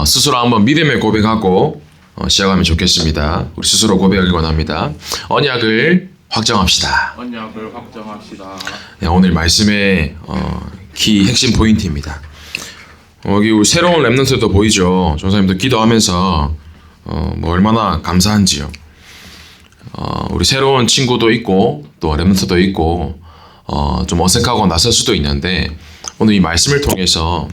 스스로 한번 믿음의 고백하고 시작하면 좋겠습니다. 우리 스스로 고백하길 원합니다. 언약을 확정합시다. 언약을 확정합시다. 네, 오늘 말씀의 키 핵심 포인트입니다. 여기 우리 새로운 랩넌트도 보이죠. 전사님도 기도하면서 뭐 얼마나 감사한지요. 우리 새로운 친구도 있고 또 랩넌트도 있고 좀 어색하고 낯설 수도 있는데 오늘 이 말씀을 통해서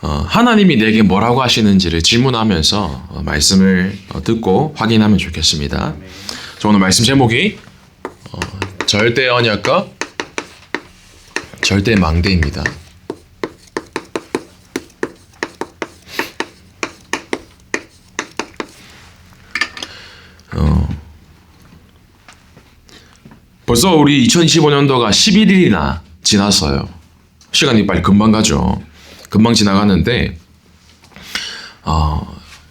하나님이 내게 뭐라고 하시는지를 질문하면서 말씀을 듣고 확인하면 좋겠습니다. 저 오늘 말씀 제목이 절대 언약과 절대 망대입니다. 벌써 우리 2025년도가 11일이나 지났어요. 시간이 빨리 금방 가죠. 금방 지나가는데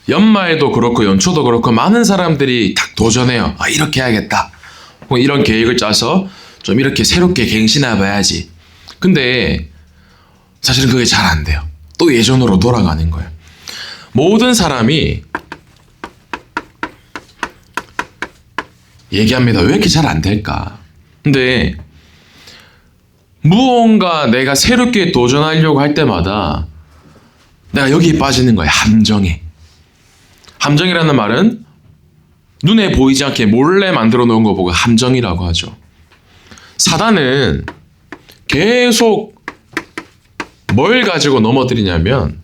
연말도 그렇고 연초도 그렇고 많은 사람들이 딱 도전해요. 이렇게 해야겠다. 이런 계획을 짜서 좀 이렇게 새롭게 갱신해 봐야지. 근데 사실은 그게 잘 안 돼요. 또 예전으로 돌아가는 거예요. 모든 사람이 얘기합니다. 왜 이렇게 잘 안 될까? 근데 무언가 내가 새롭게 도전하려고 할 때마다 내가 여기에 빠지는 거야. 함정에. 함정이라는 말은 눈에 보이지 않게 몰래 만들어 놓은 거 보고 함정이라고 하죠. 사단은 계속 뭘 가지고 넘어뜨리냐면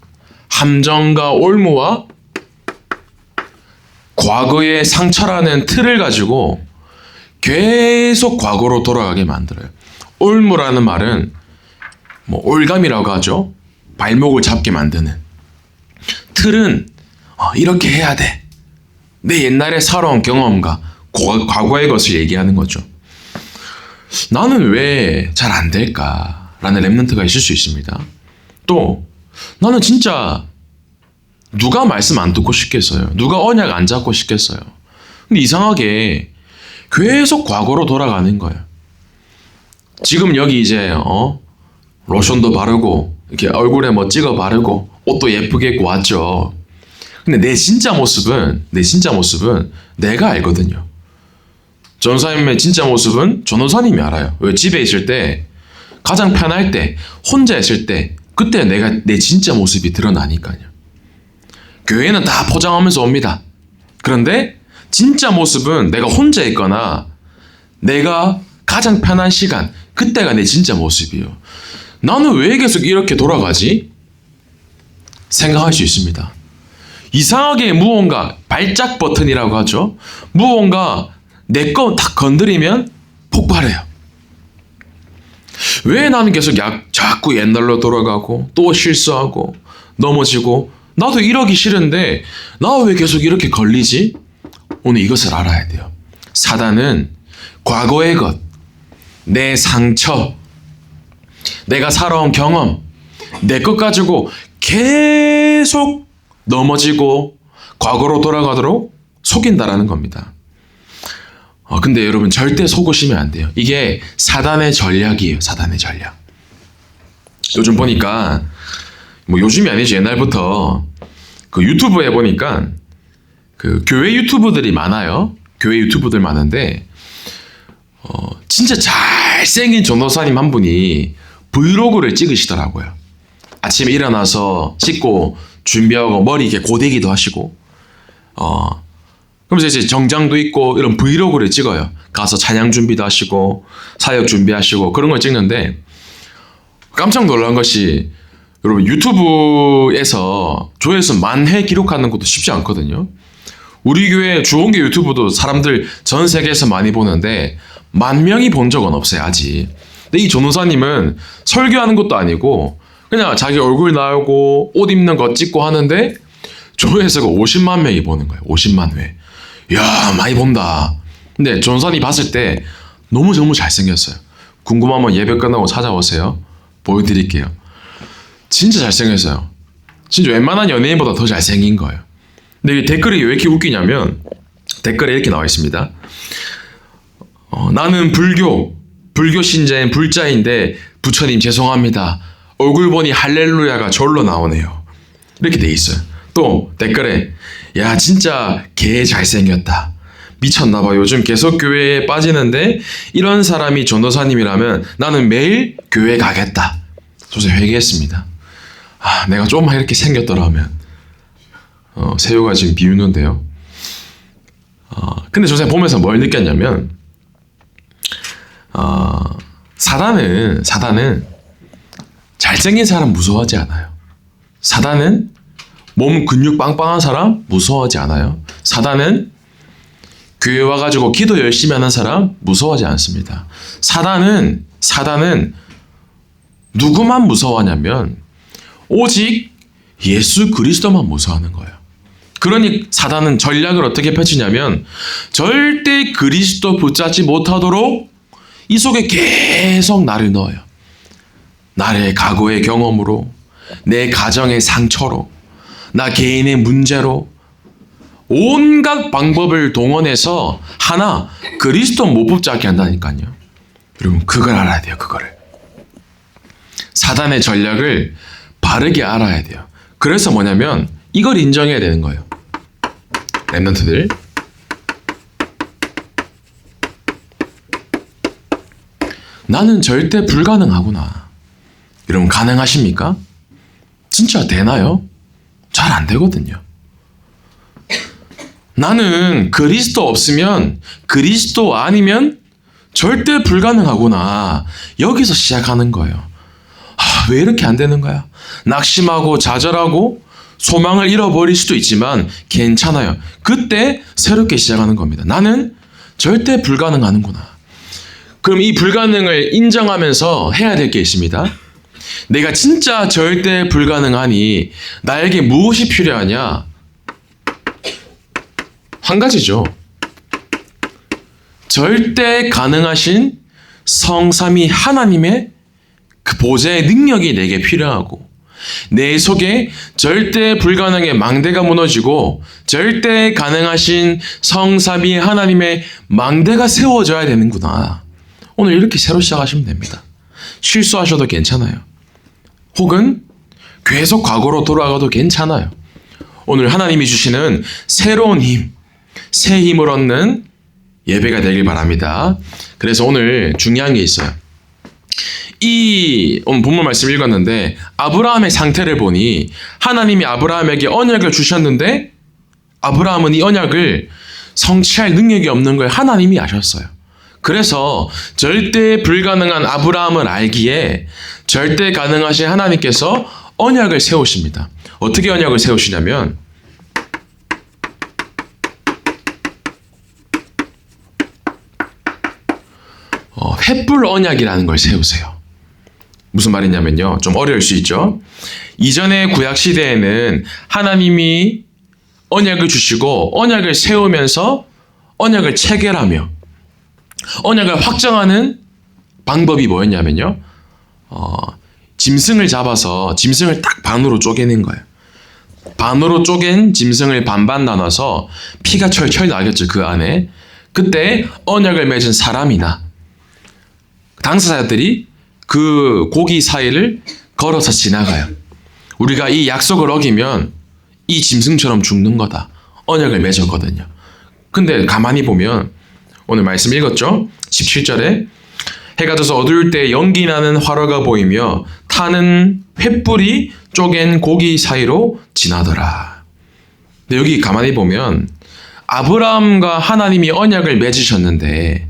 함정과 올무와 과거의 상처라는 틀을 가지고 계속 과거로 돌아가게 만들어요. 올무라는 말은 뭐 올감이라고 하죠. 발목을 잡게 만드는. 틀은 이렇게 해야 돼. 내 옛날에 살아온 경험과 과거의 것을 얘기하는 거죠. 나는 왜 잘 안 될까라는 랩넌트가 있을 수 있습니다. 또 나는 진짜 누가 말씀 안 듣고 싶겠어요. 누가 언약 안 잡고 싶겠어요. 근데 이상하게 계속 과거로 돌아가는 거예요. 지금 여기 이제 로션도 바르고 이렇게 얼굴에 뭐 찍어 바르고 옷도 예쁘게 입고 왔죠. 근데 내 진짜 모습은 내가 알거든요. 전사님의 진짜 모습은 전도사님이 알아요. 왜? 집에 있을 때 가장 편할 때 혼자 있을 때 그때 내가 내 진짜 모습이 드러나니까요. 교회는 다 포장하면서 옵니다. 그런데 진짜 모습은 내가 혼자 있거나 내가 가장 편한 시간 그때가 내 진짜 모습이에요. 나는 왜 계속 이렇게 돌아가지? 생각할 수 있습니다. 이상하게 무언가 발작 버튼이라고 하죠. 무언가 내 거 딱 건드리면 폭발해요. 왜 나는 계속 자꾸 옛날로 돌아가고 또 실수하고 넘어지고 나도 이러기 싫은데 나 왜 계속 이렇게 걸리지? 오늘 이것을 알아야 돼요. 사단은 과거의 것, 내 상처, 내가 살아온 경험, 내 것 가지고 계속 넘어지고 과거로 돌아가도록 속인다라는 겁니다. 근데 여러분 절대 속으시면 안 돼요. 이게 사단의 전략이에요. 사단의 전략. 요즘 보니까 뭐 요즘이 아니지 옛날부터 그 유튜브에 보니까 그 교회 유튜브들이 많아요. 교회 유튜브들 많은데 진짜 잘생긴 전도사님 한 분이 브이로그를 찍으시더라고요. 아침에 일어나서 씻고 준비하고 머리 이렇게 고데기도 하시고 그러면서 이제 정장도 입고 이런 브이로그를 찍어요. 가서 찬양 준비도 하시고 사역 준비하시고 그런 걸 찍는데 깜짝 놀란 것이 여러분 유튜브에서 조회수 만회 기록하는 것도 쉽지 않거든요. 우리 교회 주원교 유튜브도 사람들 전 세계에서 많이 보는데 10,000명이 본 적은 없어요 아직. 근데 이 전도사님은 설교하는 것도 아니고 그냥 자기 얼굴 나오고 옷 입는 거 찍고 하는데 조회수가 50만 명이 보는 거예요. 50만 회. 이야 많이 본다. 근데 전도사님 봤을 때 너무 잘생겼어요. 궁금하면 예배 끝나고 찾아오세요. 보여드릴게요. 진짜 잘생겼어요. 진짜 웬만한 연예인보다 더 잘생긴 거예요. 근데 이 댓글이 왜 이렇게 웃기냐면 댓글에 이렇게 나와 있습니다. 나는 불교 신자인 불자인데 부처님 죄송합니다. 얼굴 보니 할렐루야가 절로 나오네요. 이렇게 돼 있어요. 또 댓글에 야 진짜 개 잘생겼다. 미쳤나봐. 요즘 계속 교회에 빠지는데 이런 사람이 전도사님이라면 나는 매일 교회 가겠다. 조세 회개했습니다. 내가 조금만 이렇게 생겼더라면. 새우가 지금 비웃는데요. 근데 조세 보면서 뭘 느꼈냐면 사단은 잘생긴 사람 무서워하지 않아요. 사단은 몸 근육 빵빵한 사람 무서워하지 않아요. 사단은 교회 와가지고 기도 열심히 하는 사람 무서워하지 않습니다. 사단은 누구만 무서워하냐면 오직 예수 그리스도만 무서워하는 거예요. 그러니 사단은 전략을 어떻게 펼치냐면 절대 그리스도 붙잡지 못하도록 이 속에 계속 나를 넣어요. 나의 과거의 경험으로, 내 가정의 상처로, 나 개인의 문제로 온갖 방법을 동원해서 하나 그리스도 못 붙잡게 한다니까요. 여러분 그걸 알아야 돼요. 그거를. 사단의 전략을 바르게 알아야 돼요. 그래서 뭐냐면 이걸 인정해야 되는 거예요. 랩런트들. 나는 절대 불가능하구나. 여러분 가능하십니까? 진짜 되나요? 잘 안 되거든요. 나는 그리스도 없으면 그리스도 아니면 절대 불가능하구나. 여기서 시작하는 거예요. 왜 이렇게 안 되는 거야? 낙심하고 좌절하고 소망을 잃어버릴 수도 있지만 괜찮아요. 그때 새롭게 시작하는 겁니다. 나는 절대 불가능하는구나. 그럼 이 불가능을 인정하면서 해야 될 게 있습니다. 내가 진짜 절대 불가능하니 나에게 무엇이 필요하냐? 한 가지죠. 절대 가능하신 성삼위 하나님의 그 보좌의 능력이 내게 필요하고 내 속에 절대 불가능의 망대가 무너지고 절대 가능하신 성삼위 하나님의 망대가 세워져야 되는구나. 오늘 이렇게 새로 시작하시면 됩니다. 실수하셔도 괜찮아요. 혹은 계속 과거로 돌아가도 괜찮아요. 오늘 하나님이 주시는 새로운 힘, 새 힘을 얻는 예배가 되길 바랍니다. 그래서 오늘 중요한 게 있어요. 오늘 본문 말씀 읽었는데 아브라함의 상태를 보니 하나님이 아브라함에게 언약을 주셨는데 아브라함은 이 언약을 성취할 능력이 없는 걸 하나님이 아셨어요. 그래서 절대 불가능한 아브라함을 알기에 절대 가능하신 하나님께서 언약을 세우십니다. 어떻게 언약을 세우시냐면 횃불 언약이라는 걸 세우세요. 무슨 말이냐면요. 좀 어려울 수 있죠. 이전의 구약 시대에는 하나님이 언약을 주시고 언약을 세우면서 언약을 체결하며 언약을 확정하는 방법이 뭐였냐면요. 짐승을 잡아서 짐승을 딱 반으로 쪼개는 거예요. 반으로 쪼갠 짐승을 반반 나눠서 피가 철철 나겠죠. 그 안에. 그때 언약을 맺은 사람이나 당사자들이 그 고기 사이를 걸어서 지나가요. 우리가 이 약속을 어기면 이 짐승처럼 죽는 거다. 언약을 맺었거든요. 근데 가만히 보면 오늘 말씀 읽었죠? 17절에 해가 져서 어두울 때 연기 나는 화로가 보이며 타는 횃불이 쪼갠 고기 사이로 지나더라. 근데 여기 가만히 보면 아브라함과 하나님이 언약을 맺으셨는데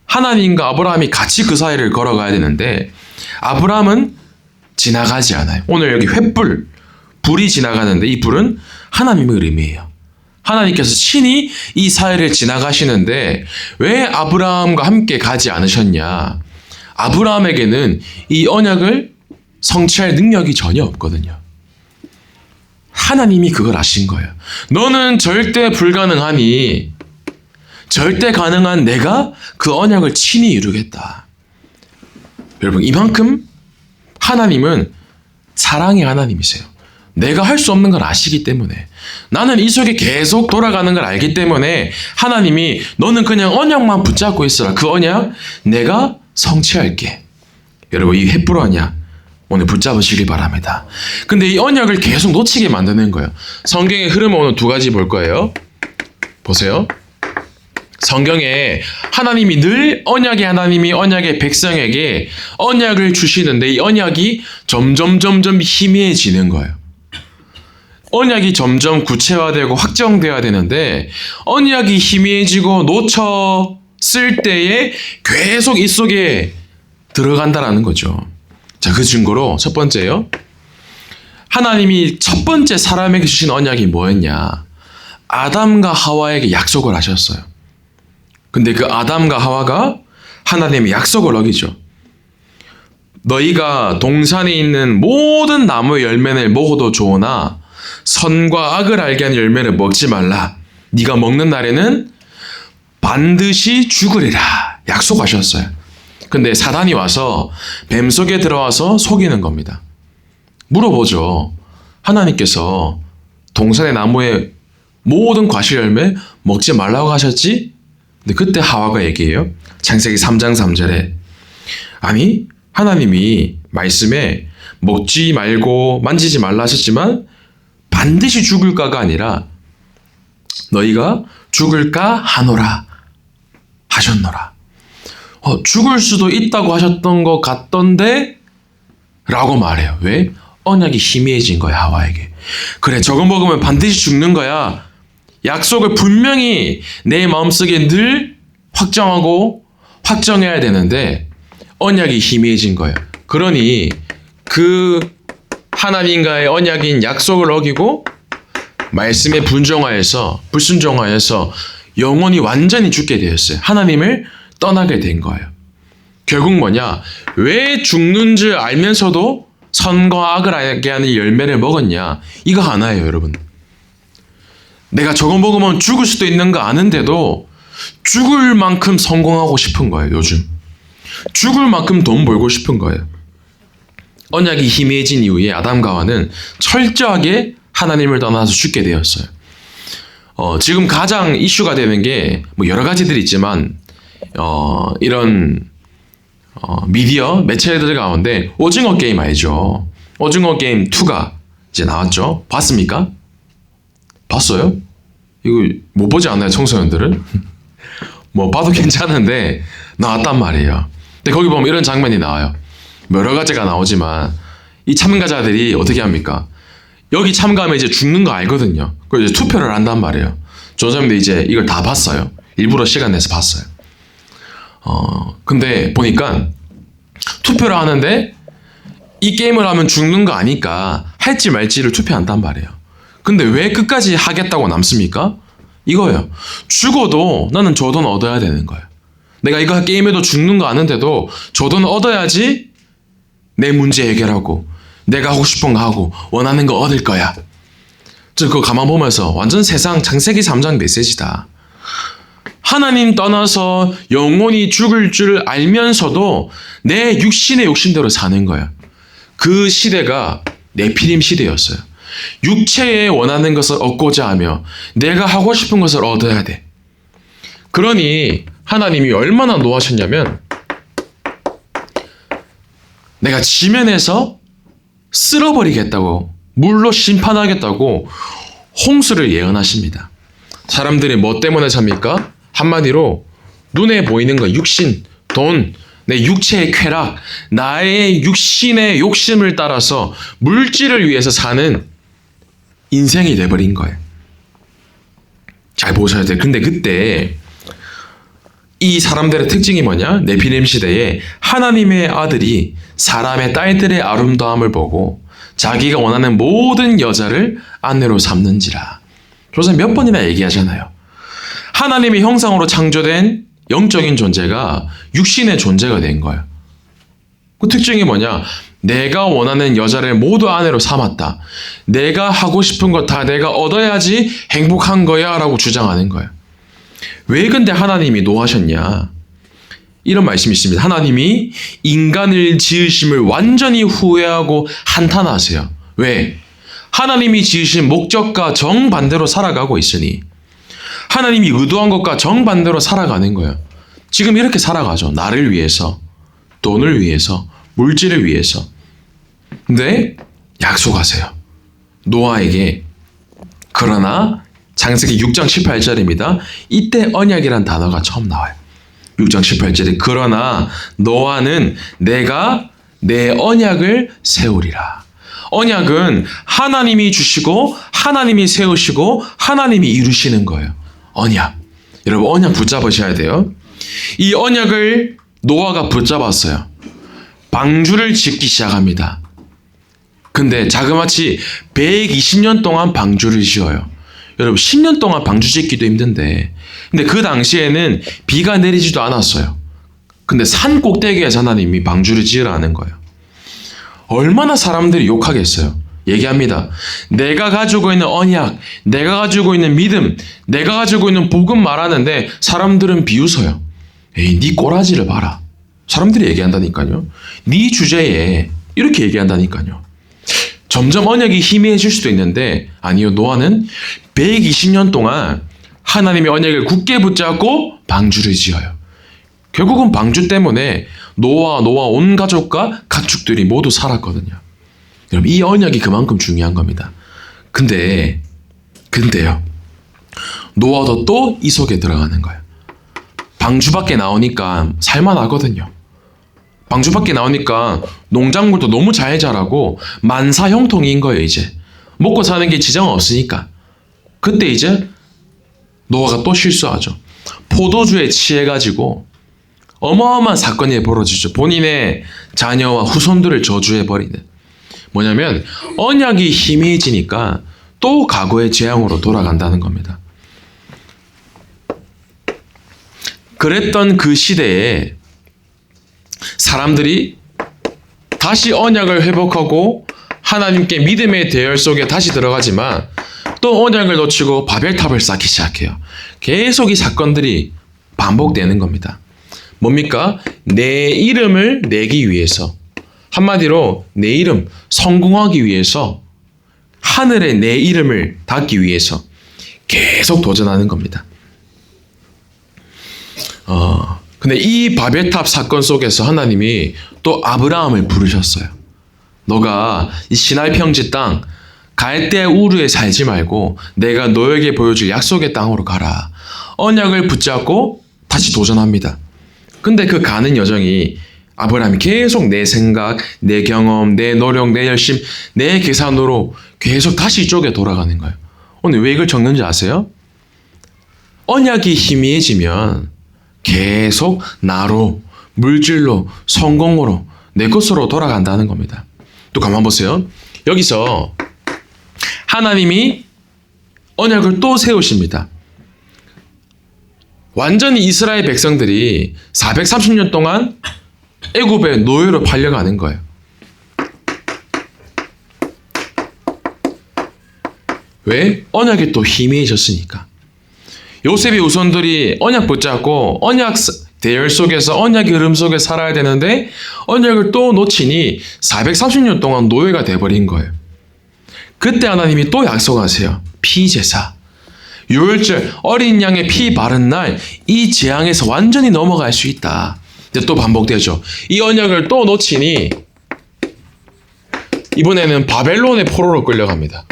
하나님과 아브라함이 같이 그 사이를 걸어가야 되는데 아브라함은 지나가지 않아요. 오늘 여기 횃불, 불이 지나가는데 이 불은 하나님의 의미예요. 하나님께서 친히 이 사이를 지나가시는데 왜 아브라함과 함께 가지 않으셨냐? 아브라함에게는 이 언약을 성취할 능력이 전혀 없거든요. 하나님이 그걸 아신 거예요. 너는 절대 불가능하니 절대 가능한 내가 그 언약을 친히 이루겠다. 여러분 이만큼 하나님은 사랑의 하나님이세요. 내가 할 수 없는 걸 아시기 때문에 나는 이 속에 계속 돌아가는 걸 알기 때문에 하나님이 너는 그냥 언약만 붙잡고 있어라. 그 언약 내가 성취할게. 여러분 이 횃불 언약 오늘 붙잡으시길 바랍니다. 근데 이 언약을 계속 놓치게 만드는 거예요. 성경의 흐름을 오늘 두 가지 볼 거예요. 보세요. 성경에 하나님이 늘 하나님이 언약의 백성에게 언약을 주시는데 이 언약이 점점 희미해지는 거예요. 언약이 점점 구체화되고 확정되어야 되는데 언약이 희미해지고 놓쳤을 때에 계속 이 속에 들어간다라는 거죠. 자, 그 증거로 첫 번째요. 하나님이 첫 번째 사람에게 주신 언약이 뭐였냐? 아담과 하와에게 약속을 하셨어요. 근데 그 아담과 하와가 하나님의 약속을 어기죠. 너희가 동산에 있는 모든 나무의 열매를 먹어도 좋으나 선과 악을 알게 하는 열매를 먹지 말라. 네가 먹는 날에는 반드시 죽으리라. 약속하셨어요. 근데 사단이 와서 뱀 속에 들어와서 속이는 겁니다. 물어보죠. 하나님께서 동산의 나무의 모든 과실 열매 먹지 말라고 하셨지? 근데 그때 하와가 얘기해요. 창세기 3장 3절에 아니 하나님이 말씀에 먹지 말고 만지지 말라 하셨지만 반드시 죽을까가 아니라 너희가 죽을까 하노라 하셨노라. 죽을 수도 있다고 하셨던 것 같던데 라고 말해요. 왜? 언약이 희미해진 거야 하와에게. 그래 저거 먹으면 반드시 죽는 거야. 약속을 분명히 내 마음속에 늘 확정하고 확정해야 되는데 언약이 희미해진 거예요. 그러니 그 하나님과의 언약인 약속을 어기고 말씀에 불순종하여서 영혼이 완전히 죽게 되었어요. 하나님을 떠나게 된 거예요. 결국 뭐냐? 왜 죽는 줄 알면서도 선과 악을 알게 하는 열매를 먹었냐? 이거 하나예요, 여러분. 내가 저거 먹으면 죽을 수도 있는 거 아는데도 죽을 만큼 성공하고 싶은 거예요, 요즘. 죽을 만큼 돈 벌고 싶은 거예요. 언약이 희미해진 이후에 아담과 하와는 철저하게 하나님을 떠나서 죽게 되었어요. 지금 가장 이슈가 되는 게 뭐 여러 가지들이 있지만 이런 미디어 매체들 가운데 오징어 게임 알죠? 오징어 게임 2가 이제 나왔죠? 봤습니까? 봤어요? 이거 못 보지 않나요, 청소년들은? 뭐 봐도 괜찮은데 나왔단 말이에요. 근데 거기 보면 이런 장면이 나와요. 여러 가지가 나오지만 이 참가자들이 어떻게 합니까? 여기 참가하면 이제 죽는 거 알거든요. 그래서 이제 투표를 한단 말이에요. 조사님들 이제 이걸 다 봤어요. 일부러 시간 내서 봤어요. 근데 보니까 투표를 하는데 이 게임을 하면 죽는 거 아니까 할지 말지를 투표한단 말이에요. 근데 왜 끝까지 하겠다고 남습니까? 이거예요. 죽어도 나는 저 돈 얻어야 되는 거예요. 내가 이거 게임에도 죽는 거 아는데도 저 돈 얻어야지 내 문제 해결하고 내가 하고 싶은 거 하고 원하는 거 얻을 거야. 저 그거 가만 보면서 완전 세상 창세기 3장 메시지다. 하나님 떠나서 영원히 죽을 줄 알면서도 내 육신의 욕심대로 사는 거야. 그 시대가 네피림 시대였어요. 육체에 원하는 것을 얻고자 하며 내가 하고 싶은 것을 얻어야 돼. 그러니 하나님이 얼마나 노하셨냐면 내가 지면에서 쓸어버리겠다고, 물로 심판하겠다고 홍수를 예언하십니다. 사람들이 뭐 때문에 삽니까? 한마디로 눈에 보이는 거, 육신, 돈, 내 육체의 쾌락, 나의 육신의 욕심을 따라서 물질을 위해서 사는 인생이 돼버린 거예요. 잘 보셔야 돼요. 근데 그때 이 사람들의 특징이 뭐냐? 네피림 시대에 하나님의 아들이 사람의 딸들의 아름다움을 보고 자기가 원하는 모든 여자를 아내로 삼는지라. 조선 몇 번이나 얘기하잖아요. 하나님의 형상으로 창조된 영적인 존재가 육신의 존재가 된 거예요. 그 특징이 뭐냐? 내가 원하는 여자를 모두 아내로 삼았다. 내가 하고 싶은 거 다 내가 얻어야지 행복한 거야 라고 주장하는 거예요. 왜 근데 하나님이 노하셨냐? 이런 말씀이 있습니다. 하나님이 인간을 지으심을 완전히 후회하고 한탄하세요. 왜? 하나님이 지으신 목적과 정반대로 살아가고 있으니 하나님이 의도한 것과 정반대로 살아가는 거예요. 지금 이렇게 살아가죠. 나를 위해서, 돈을 위해서, 물질을 위해서. 근데 약속하세요. 노아에게. 그러나 창세기 6장 18절입니다. 이때 언약이란 단어가 처음 나와요. 6장 18절에 그러나 노아는 내가 내 언약을 세우리라. 언약은 하나님이 주시고 하나님이 세우시고 하나님이 이루시는 거예요. 언약. 여러분 언약 붙잡으셔야 돼요. 이 언약을 노아가 붙잡았어요. 방주를 짓기 시작합니다. 근데 자그마치 120년 동안 방주를 지어요. 여러분 10년 동안 방주 짓기도 힘든데 근데 그 당시에는 비가 내리지도 않았어요. 근데 산 꼭대기에서 하나님이 방주를 지으라는 거예요. 얼마나 사람들이 욕하겠어요. 얘기합니다. 내가 가지고 있는 언약, 내가 가지고 있는 믿음, 내가 가지고 있는 복음 말하는데 사람들은 비웃어요. 에이, 네 꼬라지를 봐라. 사람들이 얘기한다니까요. 네 주제에 이렇게 얘기한다니까요. 점점 언약이 희미해질 수도 있는데 아니요. 노아는 120년 동안 하나님의 언약을 굳게 붙잡고 방주를 지어요. 결국은 방주 때문에 노아 온 가족과 가축들이 모두 살았거든요. 여러분 이 언약이 그만큼 중요한 겁니다. 근데요. 노아도 또 이 속에 들어가는 거예요. 방주 밖에 나오니까 살만하거든요. 방주 밖에 나오니까 농작물도 너무 잘 자라고 만사형통인 거예요. 이제 먹고 사는 게 지장 없으니까. 그때 이제 노아가 또 실수하죠. 포도주에 취해가지고 어마어마한 사건이 벌어지죠. 본인의 자녀와 후손들을 저주해버리는. 뭐냐면 언약이 희미해지니까 또 과거의 재앙으로 돌아간다는 겁니다. 그랬던 그 시대에 사람들이 다시 언약을 회복하고 하나님께 믿음의 대열 속에 다시 들어가지만 또 언약을 놓치고 바벨탑을 쌓기 시작해요. 계속 이 사건들이 반복되는 겁니다. 뭡니까? 내 이름을 내기 위해서, 한마디로 내 이름 성공하기 위해서, 하늘에 내 이름을 닿기 위해서 계속 도전하는 겁니다. 근데 이 바벨탑 사건 속에서 하나님이 또 아브라함을 부르셨어요. 너가 이 시나이 평지 땅 갈대 우르에 살지 말고 내가 너에게 보여줄 약속의 땅으로 가라. 언약을 붙잡고 다시 도전합니다. 근데 그 가는 여정이 아브라함이 계속 내 생각, 내 경험, 내 노력, 내 열심, 내 계산으로 계속 다시 이쪽에 돌아가는 거예요. 오늘 왜 이걸 적는지 아세요? 언약이 희미해지면 계속 나로, 물질로, 성공으로, 내 것으로 돌아간다는 겁니다. 또 가만 보세요. 여기서 하나님이 언약을 또 세우십니다. 완전히 이스라엘 백성들이 430년 동안 애굽의 노예로 팔려가는 거예요. 왜? 언약이 또 희미해졌으니까. 요셉의 후손들이 언약 붙잡고 언약 대열 속에서 언약의 흐름 속에 살아야 되는데 언약을 또 놓치니 430년 동안 노예가 돼버린 거예요. 그때 하나님이 또 약속하세요. 피제사. 유월절 어린 양의 피 바른 날 이 재앙에서 완전히 넘어갈 수 있다. 이제 또 반복되죠. 이 언약을 또 놓치니 이번에는 바벨론의 포로로 끌려갑니다.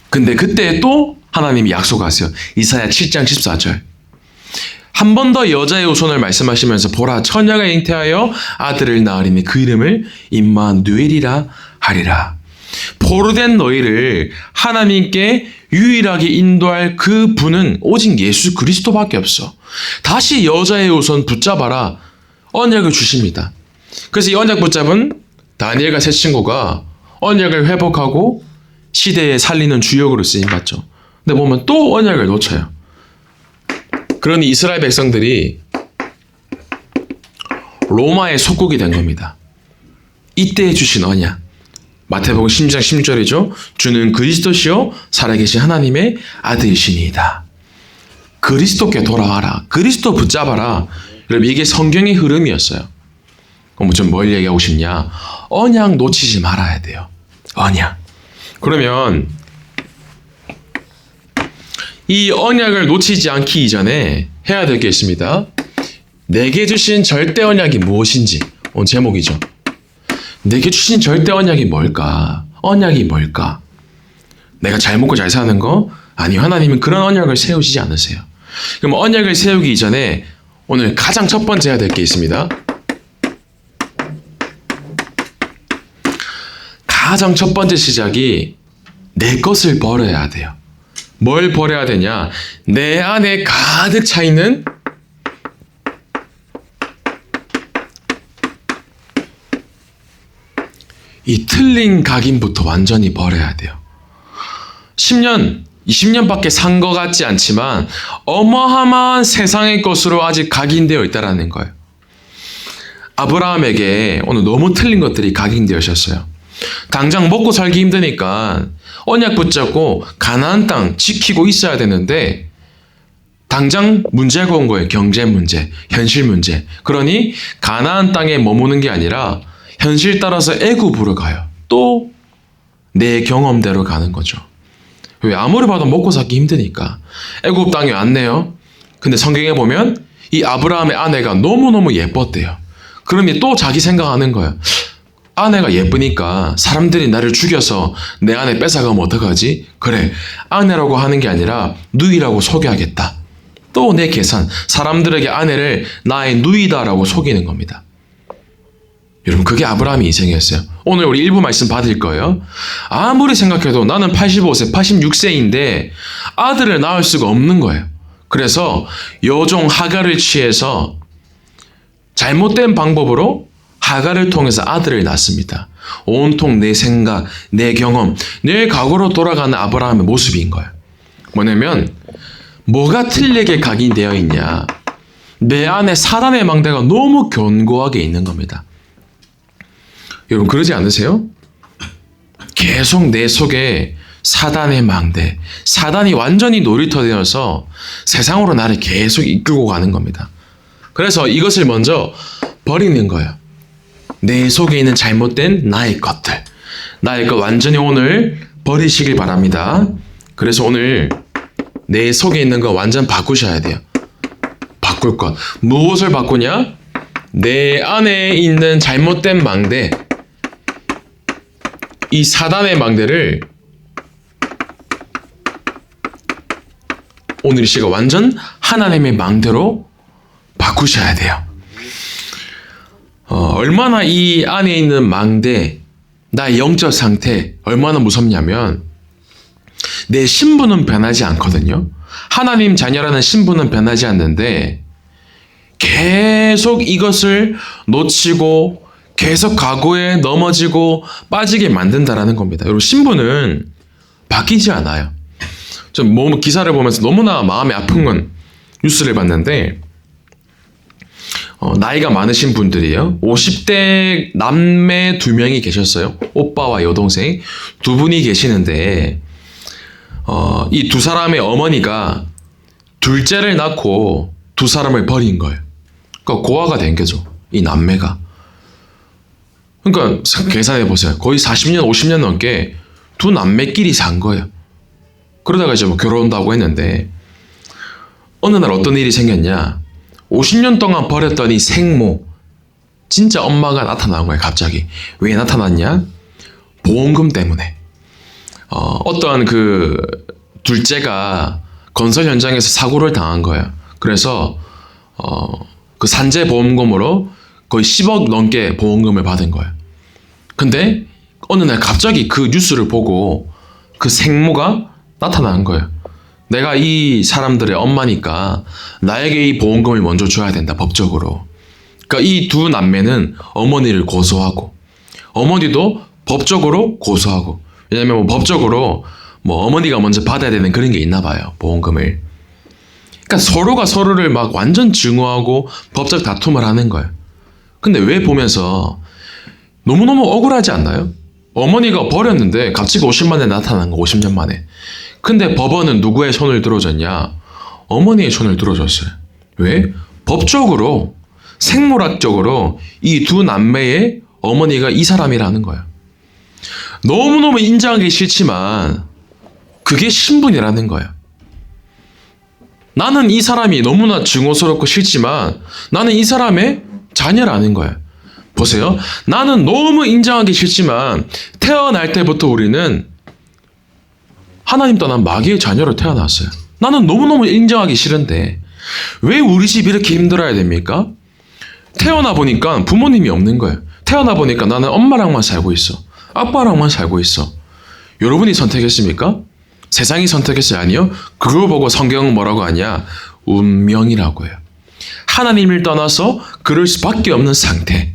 근데 그때 또 하나님이 약속하세요. 이사야 7장 14절. 한 번 더 여자의 후손을 말씀하시면서 보라 처녀가 잉태하여 아들을 낳으리니 그 이름을 임마누엘이라 하리라. 포로된 너희를 하나님께 유일하게 인도할 그 분은 오직 예수 그리스도밖에 없어. 다시 여자의 후손 붙잡아라. 언약을 주십니다. 그래서 이 언약 붙잡은 다니엘과 세 친구가 언약을 회복하고 시대에 살리는 주역으로 쓰임받죠. 근데 보면 또 언약을 놓쳐요. 그러니 이스라엘 백성들이 로마의 속국이 된 겁니다. 이때 주신 언약. 마태복음 16장 16절이죠. 주는 그리스도시요 살아계신 하나님의 아들이시니이다. 그리스도께 돌아와라. 그리스도 붙잡아라. 여러분 이게 성경의 흐름이었어요. 그럼 좀 뭘 얘기하고 싶냐? 언약 놓치지 말아야 돼요. 언약. 그러면 이 언약을 놓치지 않기 이전에 해야 될 게 있습니다. 내게 주신 절대 언약이 무엇인지 오늘 제목이죠. 내게 주신 절대 언약이 뭘까? 언약이 뭘까? 내가 잘 먹고 잘 사는 거? 아니, 하나님은 그런 언약을 세우시지 않으세요. 그럼 언약을 세우기 이전에 오늘 가장 첫 번째 해야 될 게 있습니다. 가장 첫 번째 시작이 내 것을 버려야 돼요. 뭘 버려야 되냐? 내 안에 가득 차 있는 이 틀린 각인부터 완전히 버려야 돼요. 10년, 20년밖에 산 것 같지 않지만 어마어마한 세상의 것으로 아직 각인되어 있다는 거예요. 아브라함에게 오늘 너무 틀린 것들이 각인되어 있었어요. 당장 먹고 살기 힘드니까 언약 붙잡고 가나안 땅 지키고 있어야 되는데 당장 문제가 온 거예요. 경제 문제, 현실 문제. 그러니 가나안 땅에 머무는 게 아니라 현실 따라서 애굽으로 가요. 또 내 경험대로 가는 거죠. 왜? 아무리 봐도 먹고 살기 힘드니까. 애굽 땅에 왔네요. 근데 성경에 보면 이 아브라함의 아내가 너무너무 예뻤대요. 그러니 또 자기 생각하는 거예요. 아내가 예쁘니까 사람들이 나를 죽여서 내 아내 뺏어가면 어떡하지? 그래, 아내라고 하는 게 아니라 누이라고 소개하겠다. 또 내 계산, 사람들에게 아내를 나의 누이다라고 속이는 겁니다. 여러분, 그게 아브라함의 인생이었어요. 오늘 우리 일부 말씀 받을 거예요. 아무리 생각해도 나는 85세, 86세인데 아들을 낳을 수가 없는 거예요. 그래서 여종 하갈을 취해서 잘못된 방법으로 하갈을 통해서 아들을 낳습니다. 온통 내 생각, 내 경험, 내 과거로 돌아가는 아브라함의 모습인 거예요. 뭐냐면 뭐가 틀리게 각인되어 있냐? 내 안에 사단의 망대가 너무 견고하게 있는 겁니다. 여러분, 그러지 않으세요? 계속 내 속에 사단의 망대, 사단이 완전히 놀이터 되어서 세상으로 나를 계속 이끌고 가는 겁니다. 그래서 이것을 먼저 버리는 거예요. 내 속에 있는 잘못된 나의 것들, 나의 것 완전히 오늘 버리시길 바랍니다. 그래서 오늘 내 속에 있는 거 완전 바꾸셔야 돼요. 바꿀 것. 무엇을 바꾸냐? 내 안에 있는 잘못된 망대, 이 사단의 망대를 오늘 이 시간 완전 하나님의 망대로 바꾸셔야 돼요. 얼마나 이 안에 있는 망대, 나의 영적 상태 얼마나 무섭냐면 내 신분은 변하지 않거든요. 하나님 자녀라는 신분은 변하지 않는데 계속 이것을 놓치고 계속 과거에 넘어지고 빠지게 만든다라는 겁니다. 여러분, 신분은 바뀌지 않아요. 좀 기사를 보면서 너무나 마음이 아픈 건 뉴스를 봤는데 나이가 많으신 분들이에요. 50대 남매 2명이 계셨어요. 오빠와 여동생 2분이 계시는데 이 2사람의 어머니가 둘째를 낳고 2사람을 버린 거예요. 그러니까 고아가 된 거죠. 이 남매가. 그러니까 계산해 보세요. 거의 40년, 50년 넘게 2 남매끼리 산 거예요. 그러다가 이제 결혼도 하고 했는데 어느 날 어떤 일이 생겼냐? 50년 동안 버렸던 이 생모, 진짜 엄마가 나타난 거예요. 갑자기. 왜 나타났냐? 보험금 때문에. 어떠한 그 둘째가 건설 현장에서 사고를 당한 거예요. 그래서 그 산재 보험금으로 거의 10억 넘게 보험금을 받은 거예요. 근데 어느 날 갑자기 그 뉴스를 보고 그 생모가 나타난 거예요. 내가 이 사람들의 엄마니까 나에게 이 보험금을 먼저 줘야 된다, 법적으로. 그러니까 이 2 남매는 어머니를 고소하고 어머니도 법적으로 고소하고. 왜냐면 법적으로 어머니가 먼저 받아야 되는 그런 게 있나 봐요, 보험금을. 그러니까 서로가 서로를 막 완전 증오하고 법적 다툼을 하는 거예요. 근데 왜 보면서 너무너무 억울하지 않나요? 어머니가 버렸는데 갑자기 50만 원에 나타난 거, 50년 만에. 근데 법원은 누구의 손을 들어줬냐? 어머니의 손을 들어줬어요. 왜? 법적으로, 생물학적으로 이 2 남매의 어머니가 이 사람이라는 거예요. 너무너무 인정하기 싫지만 그게 신분이라는 거예요. 나는 이 사람이 너무나 증오스럽고 싫지만 나는 이 사람의 자녀라는 거예요. 보세요. 나는 너무 인정하기 싫지만 태어날 때부터 우리는 하나님 떠난 마귀의 자녀로 태어났어요. 나는 너무너무 인정하기 싫은데 왜 우리 집 이렇게 힘들어야 됩니까? 태어나 보니까 부모님이 없는 거예요. 태어나 보니까 나는 엄마랑만 살고 있어. 아빠랑만 살고 있어. 여러분이 선택했습니까? 세상이 선택했어요? 아니요. 그걸 보고 성경은 뭐라고 하냐? 운명이라고 해요. 하나님을 떠나서 그럴 수밖에 없는 상태.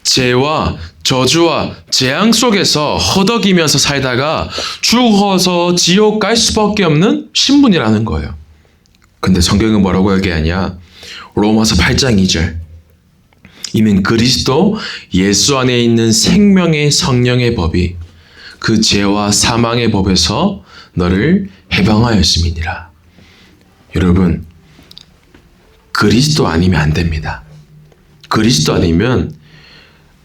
죄와 저주와 재앙 속에서 허덕이면서 살다가 죽어서 지옥 갈 수밖에 없는 신분이라는 거예요. 근데 성경은 뭐라고 얘기하냐? 로마서 8장 2절. 이는 그리스도 예수 안에 있는 생명의 성령의 법이 그 죄와 사망의 법에서 너를 해방하였음이니라. 여러분, 그리스도 아니면 안 됩니다. 그리스도 아니면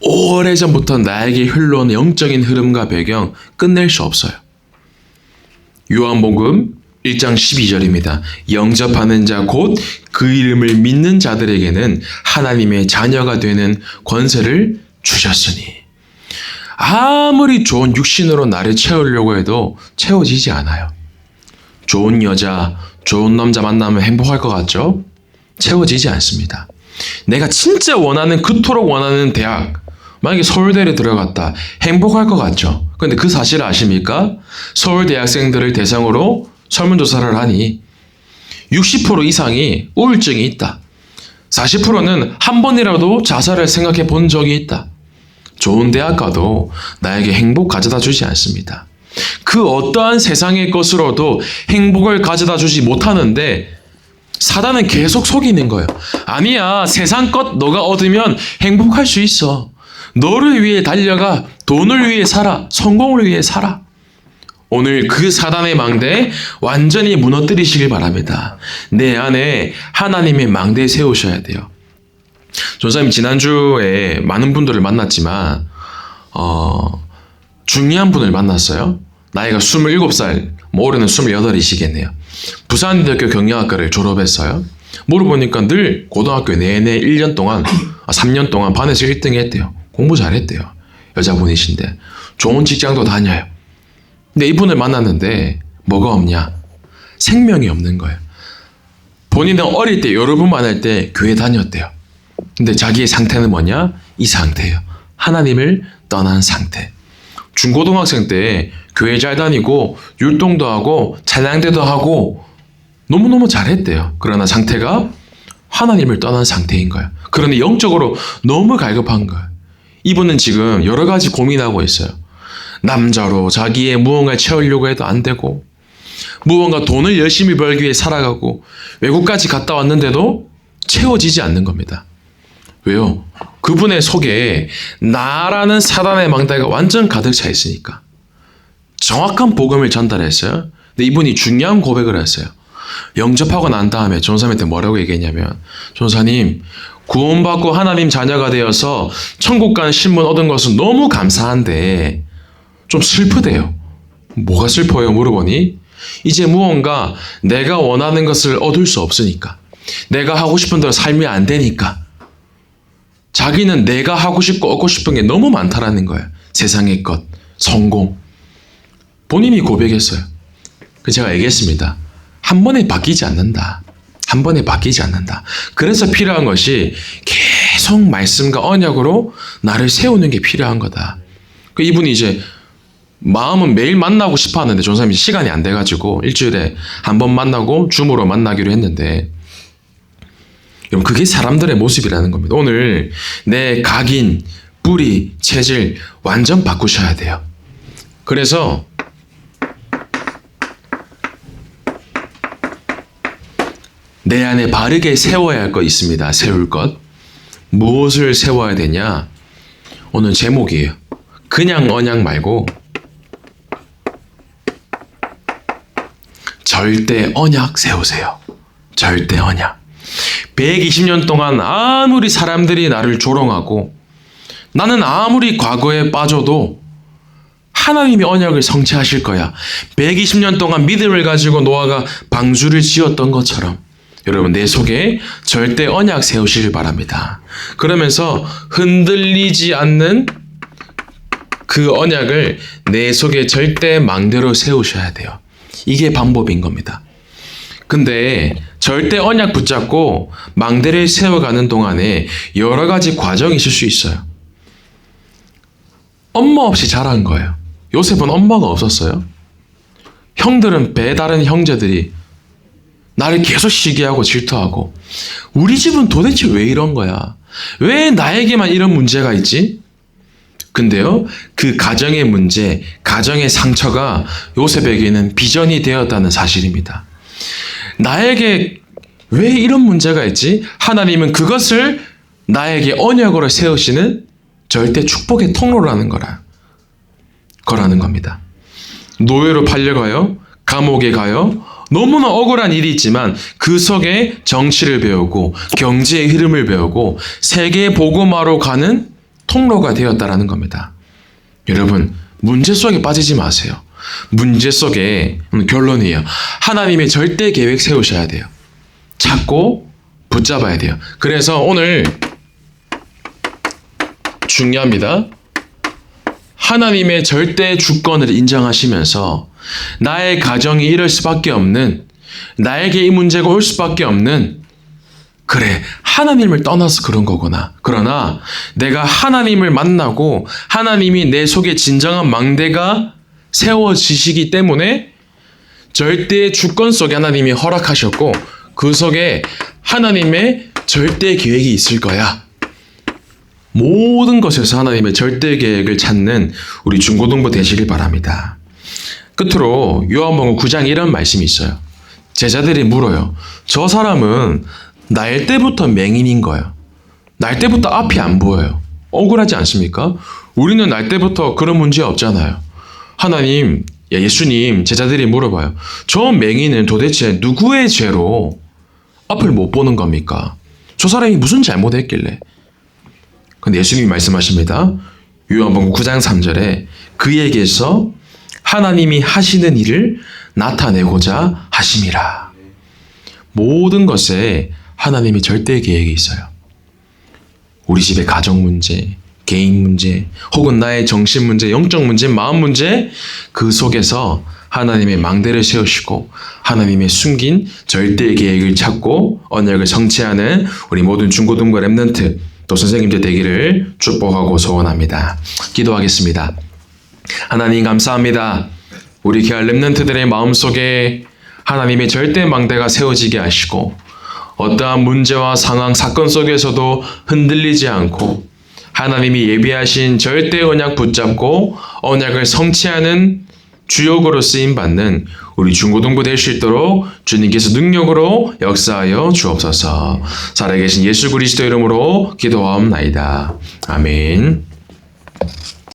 오래전부터 나에게 흘러온 영적인 흐름과 배경 끝낼 수 없어요. 요한복음 1장 12절입니다. 영접하는 자 곧 그 이름을 믿는 자들에게는 하나님의 자녀가 되는 권세를 주셨으니 아무리 좋은 육신으로 나를 채우려고 해도 채워지지 않아요. 좋은 여자, 좋은 남자 만나면 행복할 것 같죠? 채워지지 않습니다. 내가 진짜 원하는, 그토록 원하는 대학, 만약에 서울대를 들어갔다. 행복할 것 같죠? 그런데 그 사실을 아십니까? 서울대 학생들을 대상으로 설문조사를 하니 60% 이상이 우울증이 있다. 40%는 한 번이라도 자살을 생각해 본 적이 있다. 좋은 대학 가도 나에게 행복 가져다 주지 않습니다. 그 어떠한 세상의 것으로도 행복을 가져다 주지 못하는데 사단은 계속 속이는 거예요. 아니야, 세상 것 너가 얻으면 행복할 수 있어. 너를 위해 달려가. 돈을 위해 살아. 성공을 위해 살아. 오늘 그 사단의 망대 완전히 무너뜨리시길 바랍니다. 내 안에 하나님의 망대 세우셔야 돼요. 전사님 지난주에 많은 분들을 만났지만 중요한 분을 만났어요. 나이가 27살, 올해는 28이시겠네요. 부산대학교 경영학과를 졸업했어요. 물어보니까 늘 고등학교 내내 1년 동안, 3년 동안 반에서 1등 했대요. 공부 잘했대요. 여자분이신데 좋은 직장도 다녀요. 근데 이분을 만났는데 뭐가 없냐? 생명이 없는 거예요. 본인은 어릴 때 여러 분 만날 때 교회 다녔대요. 근데 자기의 상태는 뭐냐? 이 상태예요. 하나님을 떠난 상태. 중고등학생 때 교회 잘 다니고 율동도 하고 찬양대도 하고 너무너무 잘했대요. 그러나 상태가 하나님을 떠난 상태인 거예요. 그런데 영적으로 너무 갈급한 거예요. 이분은 지금 여러 가지 고민하고 있어요. 남자로 자기의 무언가를 채우려고 해도 안 되고, 무언가 돈을 열심히 벌기 위해 살아가고, 외국까지 갔다 왔는데도 채워지지 않는 겁니다. 왜요? 그분의 속에 나라는 사단의 망대가 완전 가득 차 있으니까. 정확한 복음을 전달했어요. 근데 이분이 중요한 고백을 했어요. 영접하고 난 다음에 전사님한테 뭐라고 얘기했냐면, 전사님, 구원받고 하나님 자녀가 되어서 천국 가는 신분 얻은 것은 너무 감사한데 좀 슬프대요. 뭐가 슬퍼요? 물어보니 이제 무언가 내가 원하는 것을 얻을 수 없으니까, 내가 하고 싶은 대로 삶이 안 되니까, 자기는 내가 하고 싶고 얻고 싶은 게 너무 많다라는 거예요. 세상의 것, 성공. 본인이 고백했어요. 제가 얘기했습니다. 한 번에 바뀌지 않는다. 한 번에 바뀌지 않는다. 그래서 필요한 것이 계속 말씀과 언약으로 나를 세우는 게 필요한 거다. 이분이 이제 마음은 매일 만나고 싶어 하는데 전사님이 시간이 안 돼가지고 일주일에 한 번 만나고 줌으로 만나기로 했는데, 여러분 그게 사람들의 모습이라는 겁니다. 오늘 내 각인, 뿌리, 체질 완전 바꾸셔야 돼요. 그래서 내 안에 바르게 세워야 할 것 있습니다. 세울 것. 무엇을 세워야 되냐? 오늘 제목이에요. 그냥 언약 말고 절대 언약 세우세요. 절대 언약. 120년 동안 아무리 사람들이 나를 조롱하고 나는 아무리 과거에 빠져도 하나님이 언약을 성취하실 거야. 120년 동안 믿음을 가지고 노아가 방주를 지었던 것처럼 여러분 내 속에 절대 언약 세우시길 바랍니다. 그러면서 흔들리지 않는 그 언약을 내 속에 절대 망대로 세우셔야 돼요. 이게 방법인 겁니다. 근데 절대 언약 붙잡고 망대를 세워가는 동안에 여러 가지 과정이 있을 수 있어요. 엄마 없이 자란 거예요. 요셉은 엄마가 없었어요. 형들은 배다른 형제들이 나를 계속 시기하고 질투하고 우리 집은 도대체 왜 이런 거야? 왜 나에게만 이런 문제가 있지? 근데요, 그 가정의 문제, 가정의 상처가 요셉에게는 비전이 되었다는 사실입니다. 나에게 왜 이런 문제가 있지? 하나님은 그것을 나에게 언약으로 세우시는 절대 축복의 통로라는 거라는 겁니다. 노예로 팔려가요. 감옥에 가요. 너무나 억울한 일이 있지만 그 속에 정치를 배우고 경제의 흐름을 배우고 세계 복음화로 가는 통로가 되었다라는 겁니다. 여러분, 문제 속에 빠지지 마세요. 문제 속에 결론이에요. 하나님의 절대 계획 세우셔야 돼요. 찾고 붙잡아야 돼요. 그래서 오늘 중요합니다. 하나님의 절대 주권을 인정하시면서 나의 가정이 이럴 수밖에 없는, 나에게 이 문제가 올 수밖에 없는, 그래, 하나님을 떠나서 그런 거구나. 그러나 내가 하나님을 만나고 하나님이 내 속에 진정한 망대가 세워지시기 때문에 절대 주권 속에 하나님이 허락하셨고 그 속에 하나님의 절대 계획이 있을 거야. 모든 것에서 하나님의 절대 계획을 찾는 우리 중고등부 되시길 바랍니다. 끝으로 요한복음 9장 이런 말씀이 있어요. 제자들이 물어요. 저 사람은 날 때부터 맹인인 거예요. 날 때부터 앞이 안 보여요. 억울하지 않습니까? 우리는 날 때부터 그런 문제 없잖아요. 하나님, 예수님, 제자들이 물어봐요. 저 맹인은 도대체 누구의 죄로 앞을 못 보는 겁니까? 저 사람이 무슨 잘못했길래? 근데 예수님이 말씀하십니다. 요한복음 9장 3절에 그에게서 하나님이 하시는 일을 나타내고자 하심이라. 모든 것에 하나님이 절대 계획이 있어요. 우리 집의 가정 문제, 개인 문제, 혹은 나의 정신 문제, 영적 문제, 마음 문제, 그 속에서 하나님의 망대를 세우시고 하나님의 숨긴 절대 계획을 찾고 언약을 성취하는 우리 모든 중고등부 랩넌트 또 선생님들 되기를 축복하고 소원합니다. 기도하겠습니다. 하나님 감사합니다. 우리 귀한 랩넌트들의 마음속에 하나님의 절대 망대가 세워지게 하시고 어떠한 문제와 상황, 사건 속에서도 흔들리지 않고 하나님이 예비하신 절대 언약 붙잡고 언약을 성취하는 주역으로 쓰임받는 우리 중고등부 될 수 있도록 주님께서 능력으로 역사하여 주옵소서. 살아계신 예수 그리스도 이름으로 기도하옵나이다. 아멘.